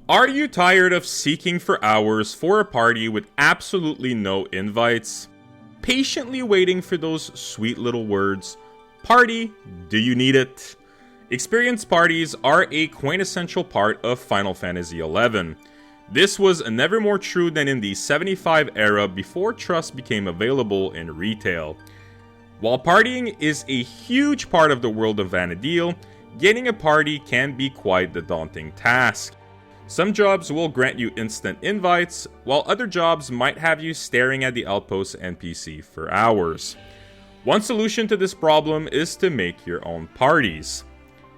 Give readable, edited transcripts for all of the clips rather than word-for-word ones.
Are you tired of seeking for hours for a party with absolutely no invites? Patiently waiting for those sweet little words, "Party, do you need it?" Experience parties are a quintessential part of Final Fantasy XI. This was never more true than in the 75 era before Trust became available in retail. While partying is a huge part of the world of Vana'diel, getting a party can be quite the daunting task. Some jobs will grant you instant invites, while other jobs might have you staring at the outpost NPC for hours. One solution to this problem is to make your own parties.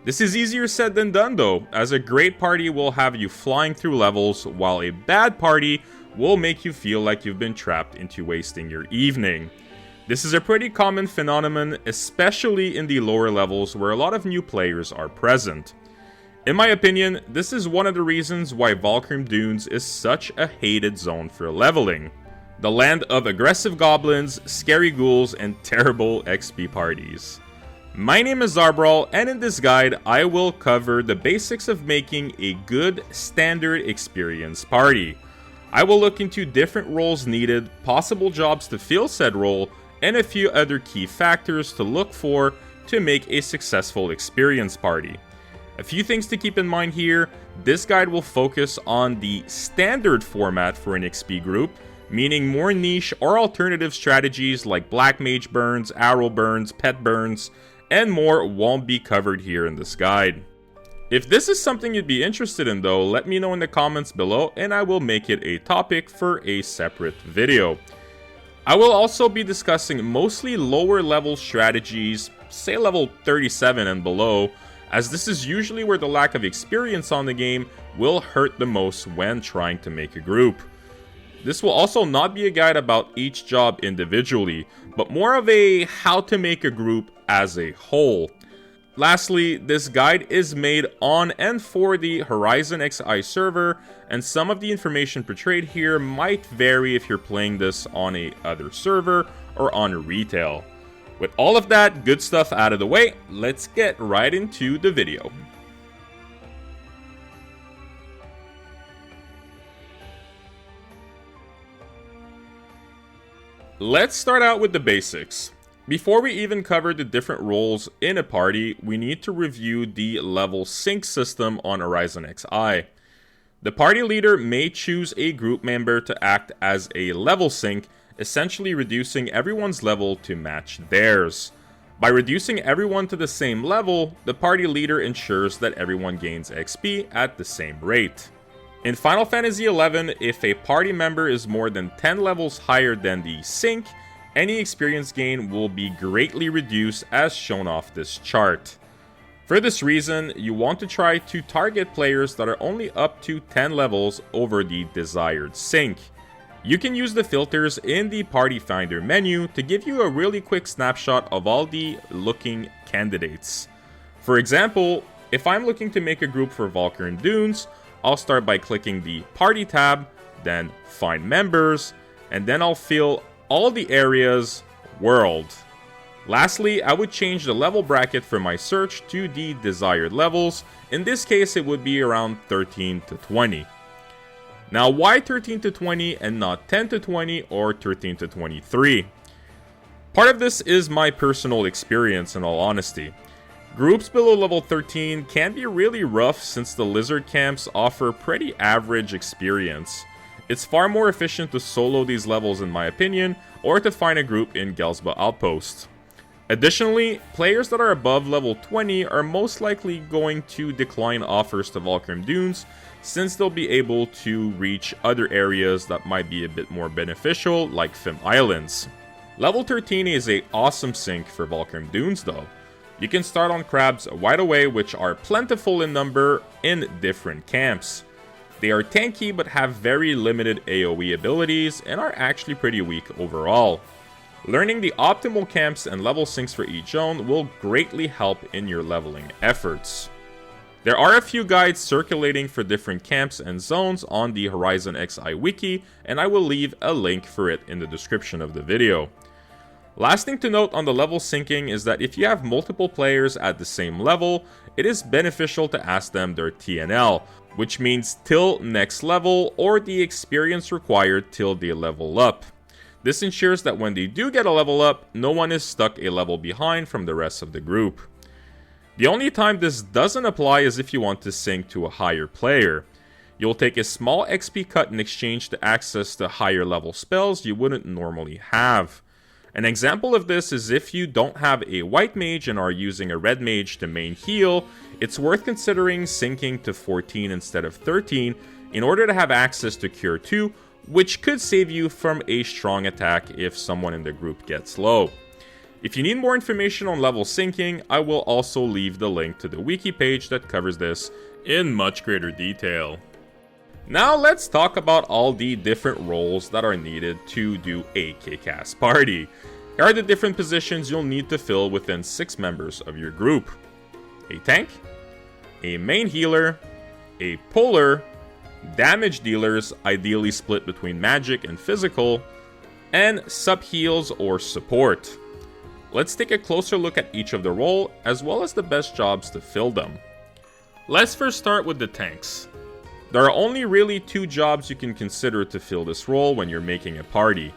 This is easier said than done though, as a great party will have you flying through levels, while a bad party will make you feel like you've been trapped into wasting your evening. This is a pretty common phenomenon, especially in the lower levels where a lot of new players are present. In my opinion, this is one of the reasons why Valkyrie Dunes is such a hated zone for leveling. The land of aggressive goblins, scary ghouls, and terrible XP parties. My name is Zarbral, and in this guide, I will cover the basics of making a good standard experience party. I will look into different roles needed, possible jobs to fill said role, and a few other key factors to look for to make a successful experience party. A few things to keep in mind here: this guide will focus on the standard format for an XP group, meaning more niche or alternative strategies like Black Mage burns, arrow burns, pet burns, and more won't be covered here in this guide. If this is something you'd be interested in though, let me know in the comments below and I will make it a topic for a separate video. I will also be discussing mostly lower level strategies, say level 37 and below, as this is usually where the lack of experience on the game will hurt the most when trying to make a group. This will also not be a guide about each job individually, but more of a how to make a group as a whole. Lastly, this guide is made on and for the HorizonXI server, and some of the information portrayed here might vary if you're playing this on a other server or on retail. With all of that good stuff out of the way, let's get right into the video. Let's start out with the basics. Before we even cover the different roles in a party, we need to review the level sync system on HorizonXI. The party leader may choose a group member to act as a level sync, essentially reducing everyone's level to match theirs. By reducing everyone to the same level, the party leader ensures that everyone gains XP at the same rate. In Final Fantasy XI, if a party member is more than 10 levels higher than the sync, any experience gain will be greatly reduced as shown off this chart. For this reason, you want to try to target players that are only up to 10 levels over the desired sync. You can use the filters in the Party Finder menu to give you a really quick snapshot of all the looking candidates. For example, if I'm looking to make a group for Valkyrie Dunes, I'll start by clicking the Party tab, then Find Members, and then I'll fill all the areas World. Lastly, I would change the level bracket for my search to the desired levels. In this case, it would be around 13 to 20. Now, why 13 to 20 and not 10 to 20 or 13 to 23? Part of this is my personal experience, in all honesty. Groups below level 13 can be really rough since the lizard camps offer pretty average experience. It's far more efficient to solo these levels in my opinion, or to find a group in Gelsba Outpost. Additionally, players that are above level 20 are most likely going to decline offers to Valkyrie Dunes, since they'll be able to reach other areas that might be a bit more beneficial, like Fim Islands. Level 13 is an awesome sync for Valkyrie Dunes though. You can start on crabs right away, which are plentiful in number in different camps. They are tanky but have very limited AoE abilities and are actually pretty weak overall. Learning the optimal camps and level syncs for each zone will greatly help in your leveling efforts. There are a few guides circulating for different camps and zones on the HorizonXI wiki, and I will leave a link for it in the description of the video. Last thing to note on the level syncing is that if you have multiple players at the same level, it is beneficial to ask them their TNL, which means till next level or the experience required till they level up. This ensures that when they do get a level up, no one is stuck a level behind from the rest of the group. The only time this doesn't apply is if you want to sync to a higher player. You'll take a small XP cut in exchange to access the higher level spells you wouldn't normally have. An example of this is if you don't have a white mage and are using a red mage to main heal, it's worth considering syncing to 14 instead of 13 in order to have access to Cure 2, which could save you from a strong attack if someone in the group gets low. If you need more information on level syncing, I will also leave the link to the wiki page that covers this in much greater detail. Now let's talk about all the different roles that are needed to do a kick-ass party. Here are the different positions you'll need to fill within 6 members of your group. A tank, a main healer, a puller, damage dealers, ideally split between magic and physical, and sub-heals or support. Let's take a closer look at each of the role, as well as the best jobs to fill them. Let's first start with the tanks. There are only really 2 jobs you can consider to fill this role when you're making a party: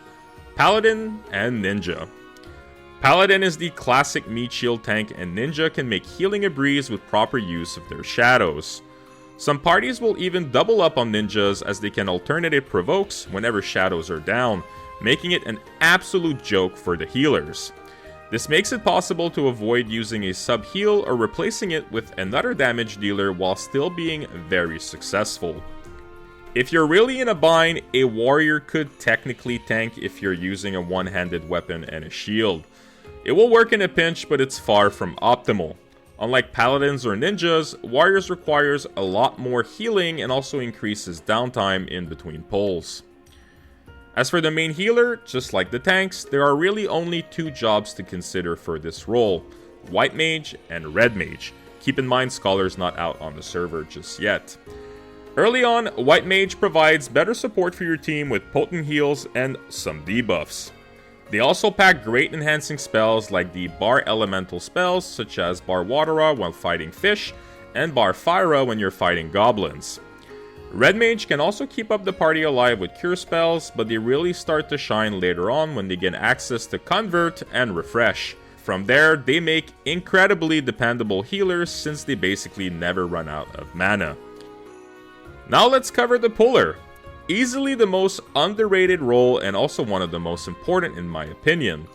Paladin and Ninja. Paladin is the classic meat shield tank, and Ninja can make healing a breeze with proper use of their shadows. Some parties will even double up on Ninjas, as they can alternate provokes whenever shadows are down, making it an absolute joke for the healers. This makes it possible to avoid using a sub-heal or replacing it with another damage dealer while still being very successful. If you're really in a bind, a warrior could technically tank if you're using a one-handed weapon and a shield. It will work in a pinch, but it's far from optimal. Unlike paladins or ninjas, warriors requires a lot more healing and also increases downtime in between pulls. As for the main healer, just like the tanks, there are really only 2 jobs to consider for this role: white mage and red mage. Keep in mind, Scholar's not out on the server just yet. Early on, white mage provides better support for your team with potent heals and some debuffs. They also pack great enhancing spells like the Bar Elemental spells, such as Bar Watera while fighting fish, and Bar Fyra when you're fighting goblins. Red Mage can also keep up the party alive with cure spells, but they really start to shine later on when they get access to Convert and Refresh. From there, they make incredibly dependable healers since they basically never run out of mana. Now let's cover the Puller. Easily the most underrated role and also one of the most important in my opinion.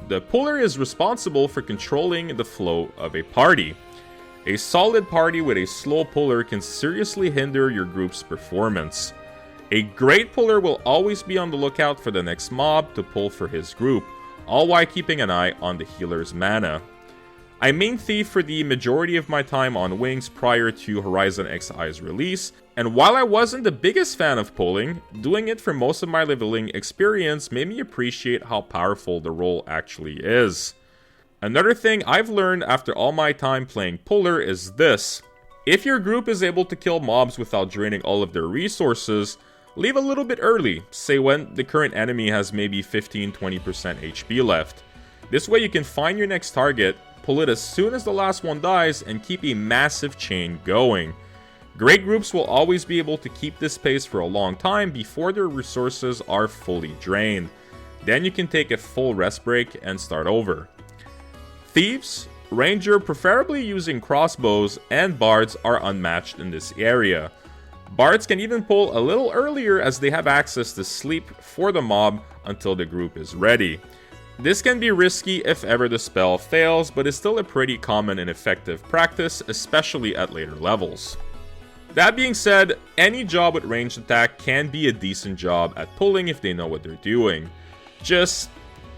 The Puller is responsible for controlling the flow of a party. A solid party with a slow puller can seriously hinder your group's performance. A great puller will always be on the lookout for the next mob to pull for his group, all while keeping an eye on the healer's mana. I main thief for the majority of my time on Wings prior to HorizonXI's release, and while I wasn't the biggest fan of pulling, doing it for most of my leveling experience made me appreciate how powerful the role actually is. Another thing I've learned after all my time playing Puller is this: if your group is able to kill mobs without draining all of their resources, leave a little bit early, say when the current enemy has maybe 15-20% HP left. This way you can find your next target, pull it as soon as the last one dies, and keep a massive chain going. Great groups will always be able to keep this pace for a long time before their resources are fully drained. Then you can take a full rest break and start over. Thieves, Ranger, preferably using crossbows, and Bards are unmatched in this area. Bards can even pull a little earlier as they have access to sleep for the mob until the group is ready. This can be risky if ever the spell fails, but is still a pretty common and effective practice, especially at later levels. That being said, any job with ranged attack can be a decent job at pulling if they know what they're doing. Just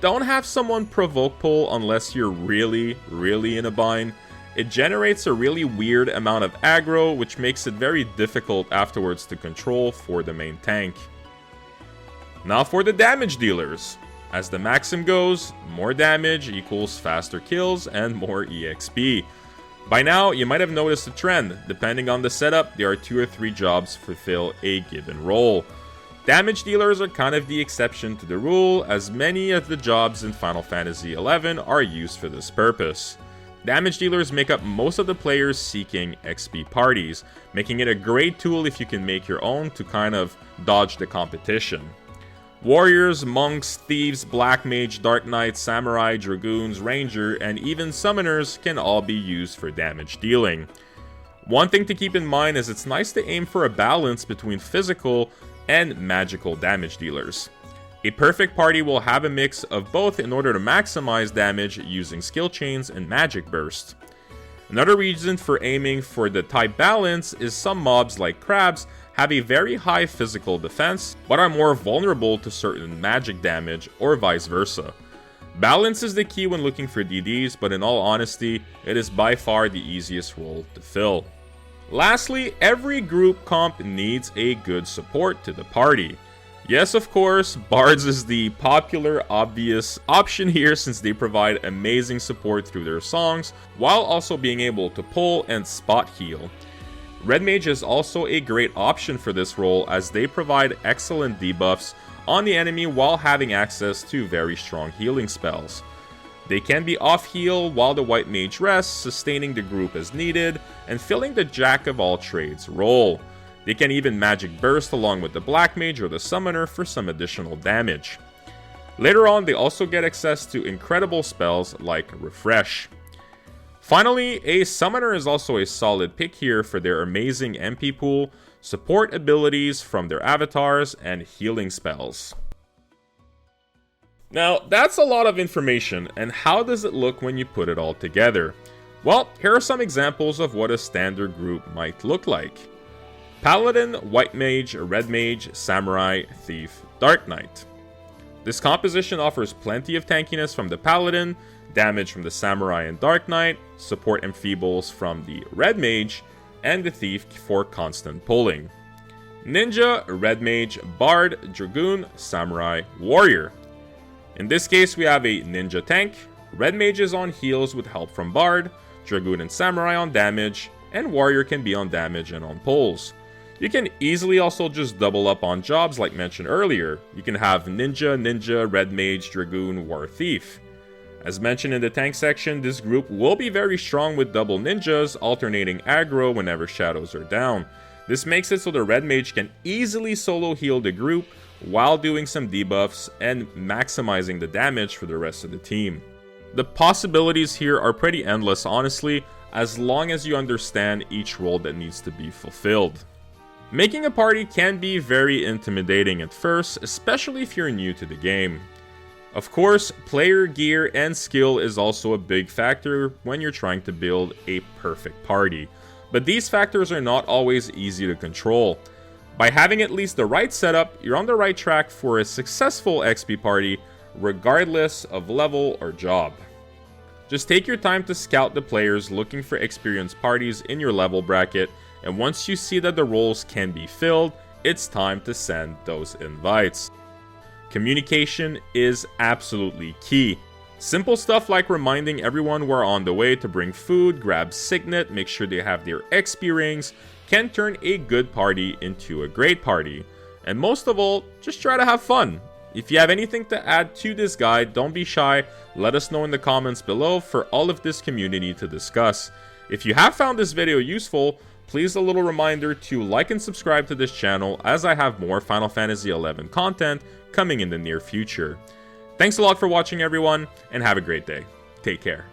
don't have someone provoke pull unless you're really in a bind. It generates a really weird amount of aggro, which makes it very difficult afterwards to control for the main tank. Now for the damage dealers. As the maxim goes, more damage equals faster kills and more EXP. By now, you might have noticed a trend. Depending on the setup, there are 2 or 3 jobs to fulfill a given role. Damage dealers are kind of the exception to the rule, as many of the jobs in Final Fantasy XI are used for this purpose. Damage dealers make up most of the players seeking XP parties, making it a great tool if you can make your own to kind of dodge the competition. Warriors, monks, thieves, black mage, dark knight, samurai, dragoons, ranger, and even summoners can all be used for damage dealing. One thing to keep in mind is it's nice to aim for a balance between physical and magical damage dealers. A perfect party will have a mix of both in order to maximize damage using skill chains and magic burst. Another reason for aiming for the type balance is some mobs like crabs have a very high physical defense, but are more vulnerable to certain magic damage or vice versa. Balance is the key when looking for DDs, but in all honesty, it is by far the easiest role to fill. Lastly, every group comp needs a good support to the party. Yes, of course, bards is the popular, obvious option here since they provide amazing support through their songs, while also being able to pull and spot heal. Red mage is also a great option for this role as they provide excellent debuffs on the enemy while having access to very strong healing spells. They can be off heal while the white mage rests, sustaining the group as needed, and filling the jack of all trades role. They can even magic burst along with the black mage or the summoner for some additional damage. Later on, they also get access to incredible spells like refresh. Finally, a summoner is also a solid pick here for their amazing MP pool, support abilities from their avatars, and healing spells. Now, that's a lot of information, and how does it look when you put it all together? Well, here are some examples of what a standard group might look like. Paladin, White Mage, Red Mage, Samurai, Thief, Dark Knight. This composition offers plenty of tankiness from the Paladin, damage from the Samurai and Dark Knight, support and feebles from the Red Mage, and the Thief for constant pulling. Ninja, Red Mage, Bard, Dragoon, Samurai, Warrior. In this case, we have a Ninja tank, Red Mage is on heals with help from Bard, Dragoon and Samurai on damage, and Warrior can be on damage and on pulls. You can easily also just double up on jobs like mentioned earlier. You can have Ninja, Red Mage, Dragoon, War Thief. As mentioned in the tank section, this group will be very strong with double ninjas, alternating aggro whenever shadows are down. This makes it so the Red Mage can easily solo heal the group while doing some debuffs and maximizing the damage for the rest of the team. The possibilities here are pretty endless, honestly, as long as you understand each role that needs to be fulfilled. Making a party can be very intimidating at first, especially if you're new to the game. Of course, player gear and skill is also a big factor when you're trying to build a perfect party, but these factors are not always easy to control. By having at least the right setup, you're on the right track for a successful XP party, regardless of level or job. Just take your time to scout the players looking for experienced parties in your level bracket, and once you see that the roles can be filled, it's time to send those invites. Communication is absolutely key. Simple stuff like reminding everyone we're on the way to bring food, grab signet, make sure they have their XP rings, can turn a good party into a great party. And most of all, just try to have fun. If you have anything to add to this guide, don't be shy, let us know in the comments below for all of this community to discuss. If you have found this video useful, please a little reminder to like and subscribe to this channel as I have more Final Fantasy XI content coming in the near future. Thanks a lot for watching everyone, and have a great day. Take care.